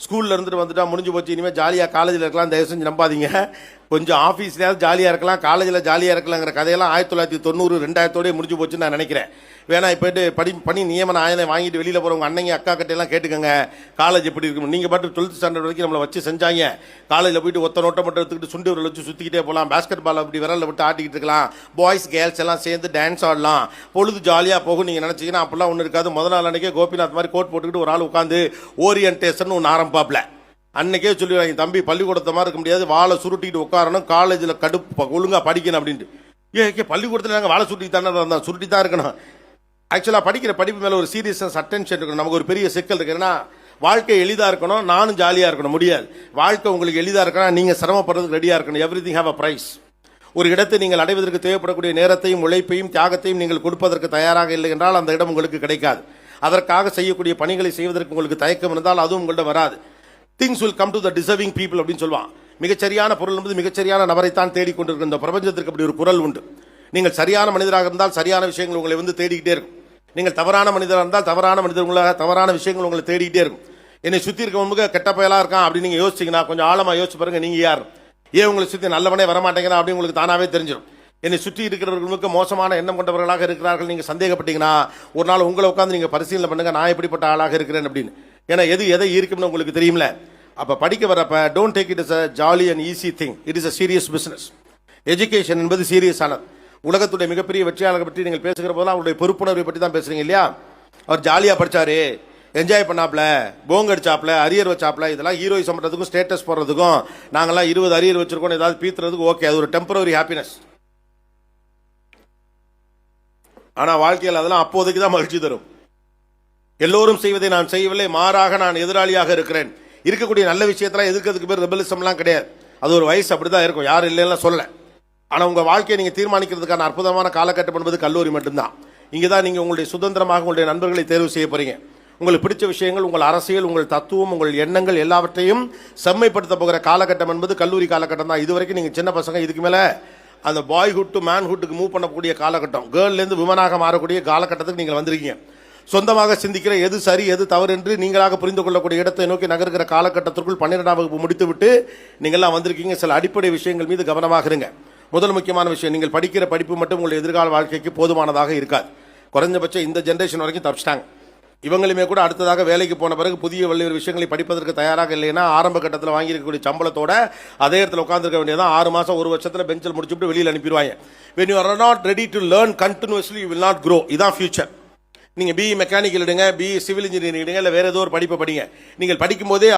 ஸ்கூல்ல இருந்துட்டு வந்துட்டா முடிஞ்சு போச்சு, இனிமேல் ஜாலியாக காலேஜில் இருக்கலாம், தயவு செஞ்சு நம்பாதீங்க. கொஞ்சம் ஆஃபீஸ்லேயாவது ஜாலியாக இருக்கலாம், காலேஜில் ஜாலியாக இருக்கலாங்கிற கதையெல்லாம் 1990 2000 முடிஞ்சு போச்சுன்னு நான் நினைக்கிறேன். வேணா போய்ட்டு பணி நியமன ஆயனை வாங்கிட்டு வெளியில் போகிறவங்க அண்ணங்க அக்கா கிட்டையெல்லாம் கேட்டுக்கோங்க காலேஜ் எப்படி இருக்கும். நீங்கள் பாட்டு 12th ஸ்டாண்டர்ட் வரைக்கும் நம்மளை வச்சு செஞ்சாங்க. காலேஜில் போயிட்டு ஒத்த நோட்டை மட்டும் எடுத்துக்கிட்டு சுண்டு விரல் வச்சு சுற்றிக்கிட்டே போகலாம், பேஸ்கெட் பால் அப்படி விரலில் விட்டு ஆட்டிக்கிட்டு இருக்கலாம், பாய்ஸ் கேர்ள்ஸ் எல்லாம் சேர்ந்து டான்ஸ் ஆடலாம், பொழுது ஜாலியாக போகும். நீங்கள் நினச்சிங்கன்னா அப்படிலாம் ஒன்றும் இருக்காது. முதல் நாள் அன்றைக்கே கோபிநாத் மாதிரி கோட் போட்டுக்கிட்டு ஒரு ஆள் உட்காந்து ஓரியன்டேஷன் ஒன்று ஆரம்பிப்பாப்ல. அன்னைக்கே சொல்லிடுவாங்க, தம்பி பள்ளிக்கூடத்தை மாதிரி இருக்க முடியாது, வாழை சுருட்டிட்டு உட்காரணும், காலேஜில் கடுப்பு ஒழுங்காக படிக்கணும் அப்படின்ட்டு. பள்ளிக்கூடத்தில் நாங்கள் வாழை சுருட்டி தானே இருந்தோம், சுருட்டி தான் இருக்கணும். ஆக்சுவலாக படிக்கிற படிப்பு மேலே ஒரு சீரியஸ்னஸ் அட்டென்ஷன் இருக்கணும். நமக்கு ஒரு பெரிய சிக்கல் இருக்குன்னா, வாழ்க்கை எளிதாக இருக்கணும், நானும் ஜாலியாக இருக்கணும். முடியாது. வாழ்க்கை உங்களுக்கு எளிதாக இருக்கணும், நீங்கள் சிரமப்படுறதுக்கு ரெடியாக இருக்கணும். Everything have a price. ஒரு இடத்தை நீங்கள் அடைவதற்கு தேவைப்படக்கூடிய நேரத்தையும் உழைப்பையும் தியாகத்தையும் நீங்கள் கொடுப்பதற்கு தயாராக இல்லை என்றால் அந்த இடம் உங்களுக்கு கிடைக்காது. அதற்காக செய்யக்கூடிய பணிகளை செய்வதற்கு உங்களுக்கு தயக்கம் இருந்தால் அதுவும் உங்கள்கிட்ட வராது. Things will come to the deserving people அப்படின்னு சொல்லுவான். மிகச்சரியான பொருள் என்பது மிகச்சரியான நபரைத்தான் தேடிக்கொண்டிருக்கிற இந்த பிரபஞ்சத்திற்கு அப்படி ஒரு குரல் உண்டு. நீங்கள் சரியான மனிதராக இருந்தால் சரியான விஷயங்கள் உங்களை வந்து தேடிக்கிட்டே இருக்கும். நீங்கள் தவறான மனிதராக இருந்தால் தவறான மனிதர்களாக தவறான விஷயங்கள் உங்களை தேடிக்கிட்டே இருக்கும். என்னை சுற்றி இருக்க கெட்ட பயலாக இருக்கான் அப்படின்னு நீங்கள் யோசிச்சிங்கன்னா கொஞ்சம் ஆழமாக யோசிச்சு பாருங்க, நீங்கள் யார், ஏன் உங்களை சுற்றி நல்லவனே வரமாட்டேங்கிறா அப்படின்னு உங்களுக்கு தானாகவே தெரிஞ்சிடும். என்னை சுற்றி இருக்கிறவர்களுக்கு மோசமான எண்ணம் கொண்டவர்களாக இருக்கிறார்கள் நீங்கள் சந்தேகப்பட்டீங்கன்னா ஒரு நாள் உங்களை உட்காந்து நீங்கள் பரிசீலனை பண்ணுங்க, நான் எப்படிப்பட்ட ஆளாக இருக்கிறேன் அப்படின்னு. ஏன்னா எதை இருக்கும்னு உங்களுக்கு தெரியும்ல. அப்போ படிக்க வரப்ப don't take it is a jolly and easy thing, it is a serious business. Education என்பது சீரியஸானது. உலகத்துடைய மிகப்பெரிய வெற்றியாளர்கள் பற்றி நீங்கள் பேசுகிற போதெல்லாம் அவருடைய பொறுப்புணர்வை பற்றி தான் பேசுறீங்க இல்லையா. அவர் ஜாலியாக படித்தாரு, என்ஜாய் பண்ணாப்ல, போங்க அடிச்சாப்ல, அரியர் வச்சாப்ல, இதெல்லாம் ஹீரோயிசம் பண்ணுறதுக்கும் ஸ்டேட்டஸ் போடுறதுக்கும் நாங்கள்லாம் 20 அரியர் வச்சிருக்கோம் ஏதாவது பீத்துறதுக்கு ஓகே, அது ஒரு டெம்பரரி ஹாப்பினஸ். ஆனால் வாழ்க்கையில் அதெல்லாம் அப்போதைக்கு தான் மகிழ்ச்சி தரும். எல்லோரும் செய்வதை நான் செய்யவில்லை, மாறாக நான் எதிராளியாக இருக்கிறேன். இருக்கக்கூடிய நல்ல விஷயத்தெல்லாம் எதிர்க்கிறதுக்கு பேர் ரெபலிசம்லாம் கிடையாது. அது ஒரு வயசு அப்படி தான் இருக்கும், யாரும் இல்லைன்னா சொல்ல. ஆனால் உங்கள் வாழ்க்கையை நீங்கள் தீர்மானிக்கிறதுக்கான அற்புதமான காலகட்டம் என்பது கல்லூரி மட்டும்தான். இங்கே தான் நீங்கள் உங்களுடைய சுதந்திரமாக உங்களுடைய நண்பர்களை தேர்வு செய்ய போறீங்க. உங்களுக்கு பிடிச்ச விஷயங்கள், உங்கள் அரசியல், உங்கள் தத்துவம், உங்கள் எண்ணங்கள் எல்லாவற்றையும் செம்மைப்படுத்த போகிற காலகட்டம் என்பது கல்லூரி காலகட்டம் தான். இதுவரைக்கும் நீங்கள் சின்ன பசங்க, இதுக்கு மேலே அந்த பாய்ஹுட் டு மேன்ஹுட்டுக்கு மூவ் பண்ணக்கூடிய காலகட்டம், கேர்ள்லேருந்து விமனாக மாறக்கூடிய காலகட்டத்துக்கு நீங்கள் வந்திருக்கீங்க. சொந்தமாக சிந்திக்கிற எது சரி எது தவறு என்று நீங்களாக புரிந்து கொள்ளக்கூடிய இடத்தை நோக்கி நகர்கிற காலகட்டத்திற்குள் 12ஆம் வகுப்பு முடித்துவிட்டு நீங்கள்லாம் வந்திருக்கீங்க. சில அடிப்படை விஷயங்கள் மீது கவனமாக இருங்க. முதல் முக்கியமான விஷயம், நீங்கள் படிக்கிற படிப்பு மட்டும் உங்களுடைய எதிர்கால வாழ்க்கைக்கு போதுமானதாக இருக்காது. குறைஞ்சபட்சம் இந்த ஜென்ரேஷன் வரைக்கும் தப்பிச்சிட்டாங்க. இவங்களுமே கூட அடுத்ததாக வேலைக்கு போன பிறகு புதிய வள்ளியர் விஷயங்களை படிப்பதற்கு தயாராக இல்லைன்னா ஆரம்ப கட்டத்தில் வாங்கியிருக்கக்கூடிய சம்பளத்தோட அதே இடத்துல உட்காந்துருக்க வேண்டியதான். 6 மாதம் 1 வருஷத்தில் பெஞ்சில் முடிச்சுட்டு வெளியில் அனுப்பிடுவாங்க. when you are not ready to learn continuously you will not grow. இதான் ஃபியூச்சர். நீங்கள் பிஇ மெக்கானிக்கல் எடுங்க, பிஇ சிவில் இன்ஜினியரிங் எடுங்க, இல்லை வேறு ஏதோ ஒரு படிப்பை படிங்க. நீங்கள் படிக்கும் போதே